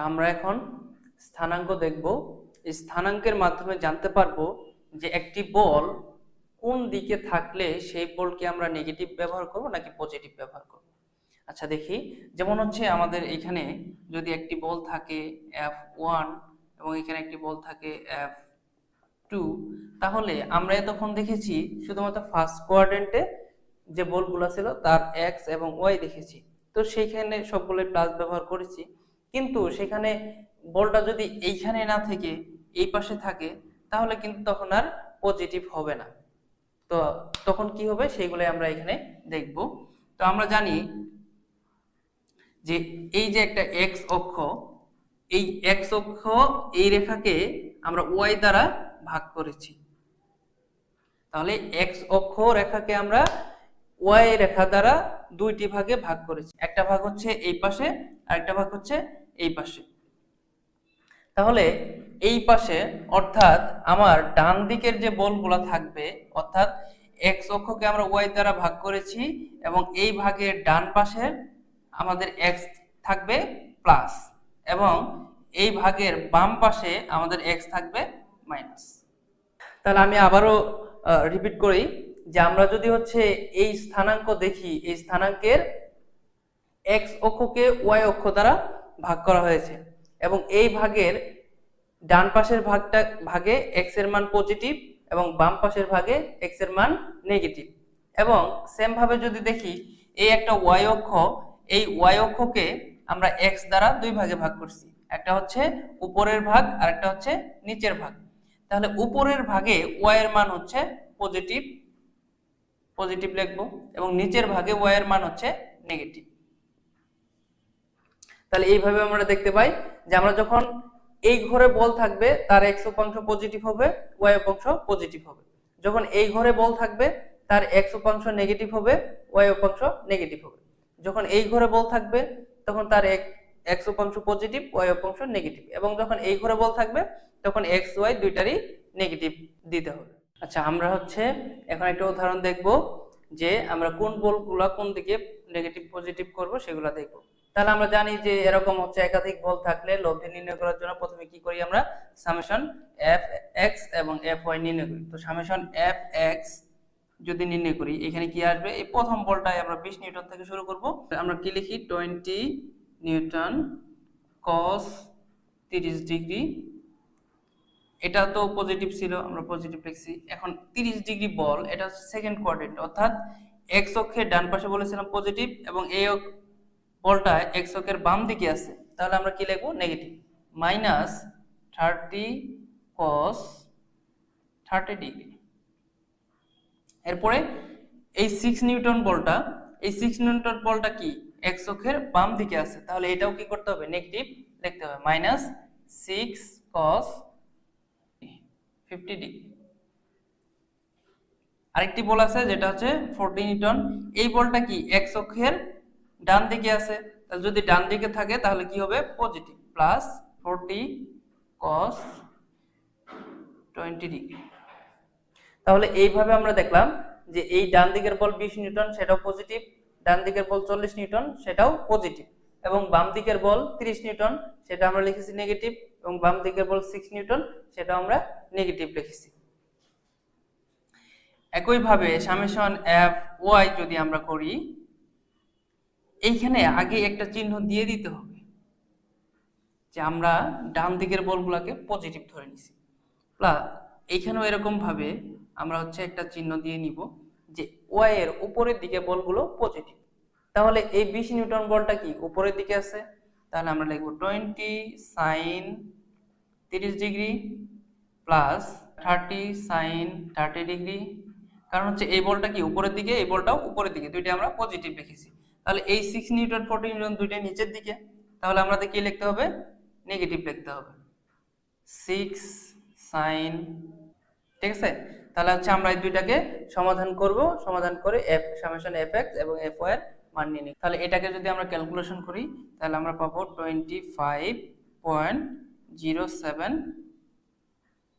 আমরা এখন স্থানাঙ্ক দেখব। এই স্থানাঙ্কের মাধ্যমে জানতে পারবো যে একটি বল কোন দিকে থাকলে সেই বলকে আমরা নেগেটিভ ব্যবহার করব নাকি পজিটিভ ব্যবহার করব। আচ্ছা দেখি, যেমন হচ্ছে আমাদের এখানে যদি একটি বল থাকে F1 এবং এখানে একটি বল থাকে F2, তাহলে আমরা এতক্ষণ দেখেছি শুধুমাত্র ফার্স্ট কোয়াড্রেন্টে যে বলগুলো ছিল তার এক্স এবং ওয়াই দেখেছি, তো সেইখানে সবগুলো প্লাস ব্যবহার করেছি। কিন্তু সেখানে বলটা যদি এইখানে না থেকে এই পাশে থাকে তাহলে কিন্তু তখন আর পজিটিভ হবে না। তো তখন কি হবে সেইগুলো আমরা এখানে দেখব। তো আমরা জানি যে এই যে একটা এক্স অক্ষ, এই এক্স অক্ষ এই রেখাকে আমরা ওয়াই দ্বারা ভাগ করেছি। তাহলে এক্স অক্ষ রেখাকে আমরা ওয়াই রেখা দ্বারা দুইটি ভাগে ভাগ করেছি, একটা ভাগ হচ্ছে এই পাশে আর একটা ভাগ হচ্ছে এই পাশে। তাহলে এই পাশে অর্থাৎ আমার ডান দিকের যে বলগুলো থাকবে, অর্থাৎ এক্স অক্ষকে আমরা ওয়াই দ্বারা ভাগ করেছি এবং এই ভাগের ডান পাশে আমাদের এক্স থাকবে প্লাস এবং এই ভাগের বাম পাশে আমাদের এক্স থাকবে মাইনাস। তাহলে আমি আবারও রিপিট করি যে আমরা যদি হচ্ছে এই স্থানাঙ্ক দেখি, এই স্থানাঙ্কের এক্স অক্ষকে ওয়াই অক্ষ দ্বারা ভাগ করা হয়েছে এবং এই ভাগের ডান পাশের ভাগে এক্স এর মান পজিটিভ এবং বাম পাশের ভাগে এক্স এর মান নেগেটিভ। এবং সেম ভাবে যদি দেখি এই একটা ওয়াই অক্ষ, এই ওয়াই অক্ষকে আমরা এক্স দ্বারা দুই ভাগে ভাগ করছি, একটা হচ্ছে উপরের ভাগ আর একটা হচ্ছে নিচের ভাগ। তাহলে উপরের ভাগে ওয়াই এর মান হচ্ছে পজিটিভ, পজিটিভ লিখবো, এবং নিচের ভাগে ওয়াই এর মান হচ্ছে নেগেটিভ। তাহলে এইভাবে আমরা দেখতে পাই যে আমরা যখন এই ঘরে বল থাকবে তার এক্স উপাংশ পজিটিভ হবে, ওয়াই উপাংশ পজিটিভ হবে। যখন এই ঘরে বল থাকবে তার এক্স উপাংশ নেগেটিভ হবে, ওয়াই উপাংশ নেগেটিভ হবে। যখন এই ঘরে বল থাকবে তখন তার এক্স উপাংশ পজিটিভ, ওয়াই উপাংশ নেগেটিভ। এবং যখন এই ঘরে বল থাকবে তখন এক্স ওয়াই দুইটারই নেগেটিভ দিতে হবে। আচ্ছা, আমরা হচ্ছে এখন একটা উদাহরণ দেখব যে আমরা কোন বলগুলা কোন দিকে নেগেটিভ পজিটিভ করব সেগুলো দেখব। তাহলে আমরা জানি যে এরকম হচ্ছে একাধিক বল থাকলে লব্ধি নির্ণয় করার জন্য প্রথমে কি করি, আমরা সামেশন এফ এক্স এবং এফ ওয়াই নির্ণয় করি। তো সামেশন এফ এক্স যদি নির্ণয় করি এখানে কি আসবে, এই প্রথম বলটাই আমরা 20 নিউটন থেকে শুরু করব। আমরা কি লিখি, 20 নিউটন cos 30 ডিগ্রি, এটা তো পজিটিভ ছিল, আমরা পজিটিভ লিখছি। এখন 30 ডিগ্রি বল, এটা সেকেন্ড কোয়াড্রেন্ট, অর্থাৎ এক্স অক্ষের ডান পাশে বলেছিলাম পজিটিভ এবং এই বলটা এক্স অক্ষের বাম দিকে আছে, তাহলে আমরা কি লিখবো, নেগেটিভ। Minus 30 cos 30 degree. এরপরে এই 6 নিউটন বলটা, এই 6 নিউটন বলটা কি এক্স অক্ষের বাম দিকে আছে, তাহলে এটাও কি করতে হবে, নেগেটিভ লিখতে হবে। Minus 6 cos 50 degree. আরেকটি বল আছে যেটা হচ্ছে 40 নিউটন, এই বলটা কি এক্স অক্ষের ডান দিকে আছে, তাহলে যদি ডান দিকে থাকে তাহলে কি হবে, পজিটিভ, প্লাস 40 cos 20 ডিগ্রি। তাহলে এইভাবে আমরা দেখলাম যে এই ডান দিকের বল 20 নিউটন সেটাও পজিটিভ, ডান দিকের বল 40 নিউটন সেটাও পজিটিভ, এবং বাম দিকের বল 30 নিউটন সেটা আমরা লিখেছি নেগেটিভ, এবং বাম দিকের বল 6 নিউটন সেটা আমরা নেগেটিভ লিখেছি। একইভাবে সামেশন এফ ওয়াই যদি আমরা করি, এইখানে আগে একটা চিহ্ন দিয়ে দিতে হবে যে আমরা ডান দিকের বলগুলোকে পজিটিভ ধরে নিছি, প্লাস এইখানেও এরকম ভাবে আমরা হচ্ছে একটা চিহ্ন দিয়ে নিব যে ওয়াই এর উপরের দিকে বলগুলো পজিটিভ। তাহলে এই 20 নিউটন বলটা কি উপরের দিকে আছে, তাহলে আমরা লিখব 20 sin 30 degree plus 30 sin 30 degree. কারণ হচ্ছে এই বলটা কি উপরের দিকে, এই বলটাও উপরের দিকে, দুইটা আমরা পজিটিভ লিখেছি। তাহলে এই 6 নিউটন 40 নিউটন দুইটা নিচের দিকে, তাহলে আমাদের কি লিখতে হবে, নেগেটিভ লিখতে হবে, 6 sin, ঠিক আছে। তাহলে হচ্ছে আমরা এই দুইটাকে সমাধান করব, সমাধান করে এফ সামেশন এফ এক্স এবং এফ ওয়াই এর মান নিয়ে নিই। তাহলে এটাকে যদি আমরা ক্যালকুলেশন করি তাহলে আমরা পাবো 25.07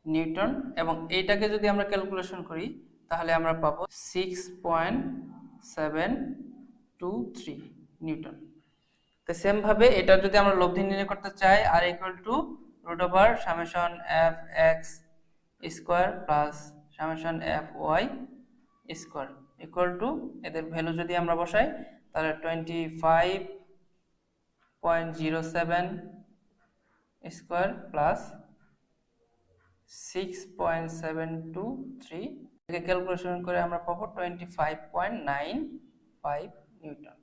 নিউটন, এবং এইটাকে যদি আমরা ক্যালকুলেশন করি তাহলে আমরা পাবো 6.723 নিউটন। তো সেম ভাবে এটা যদি আমরা লব্ধি নির্ণয় করতে চাই, আর equal to root over summation F X square plus summation F Y square equal to, এদের ভ্যালু যদি আমরা বসাই তাহলে 25.07 স্কোয়ার প্লাস 6.723 থেকে ক্যালকুলেশন করে আমরা পাবো 25.95 নিউটন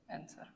অ্যান্সার।